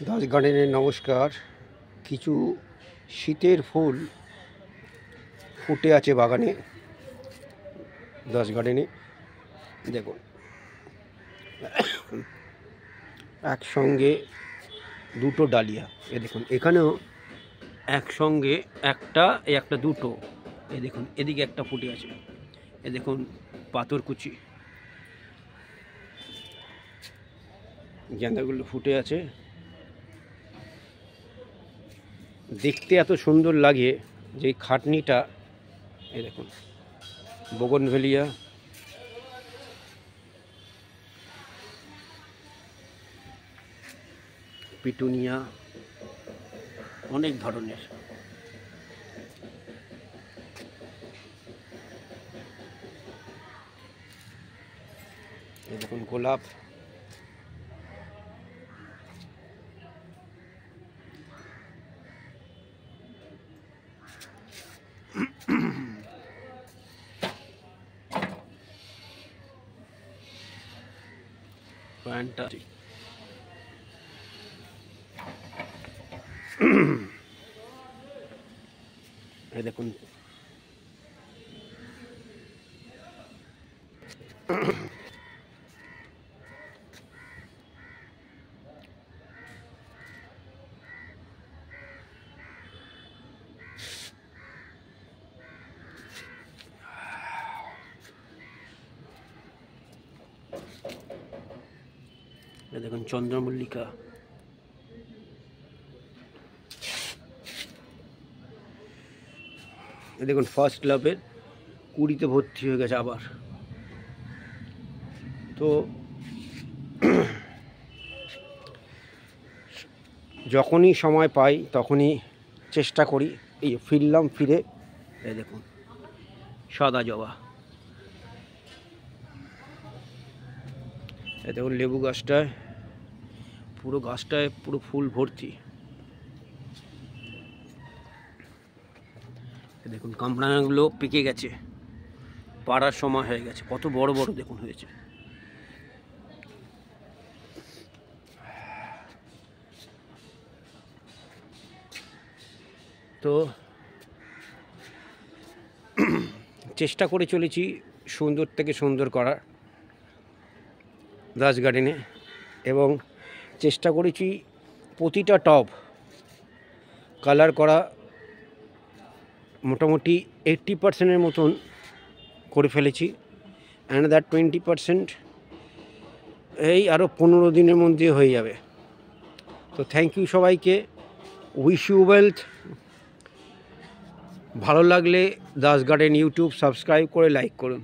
দাস গার্ডেনে নমস্কার। কিছু শীতের ফুল ফুটে আছে বাগানে, দাস গার্ডেনে। দেখুন, একসঙ্গে দুটো ডালিয়া। এ দেখুন, এখানেও একসঙ্গে একটা দুটো। এ দেখুন, এদিকে একটা ফুটে আছে। এ দেখুন, পাথরকুচি গেঁদাগুলো ফুটে আছে। দেখতে এত সুন্দর লাগে যে খাটনিটা। এই দেখুন, বোগনভেলিয়া, পিটুনিয়া, অনেক ধরনের। এই দেখুন, গোলাপ, ফ্যান্টাস্টিক। এই দেখুন, দেখুন চন্দ্রমল্লিকা। দেখুন, ফার্স্ট লাভের কুড়িতে ভর্তি হয়ে গেছে আবার। তো যখনই সময় পাই তখনই চেষ্টা করি। এই ফিরলাম, ফিরে এই দেখুন সাদা জবা। এই দেখুন লেবু গাছটায়, পুরো গাছটায় পুরো ফুল ভর্তি। দেখুন কামরাঙাগুলো পেকে গেছে, পাড়ার সময় হয়ে গেছে। কত বড় বড় দেখুন হয়েছে। তো চেষ্টা করে চলেছি সুন্দর থেকে সুন্দর করার দাস গার্ডেনে, এবং চেষ্টা করেছি প্রতিটা টব কালার করা। মোটামুটি 80% মতন করে ফেলেছি। অ্যান্ড দ্যাট 20% এই আরও 15 দিনের মধ্যে হয়ে যাবে। তো থ্যাংক ইউ সবাইকে, উইশ ইউ ওয়েলথ। ভালো লাগলে দাস গার্ডেন ইউটিউব সাবস্ক্রাইব করে লাইক করুন।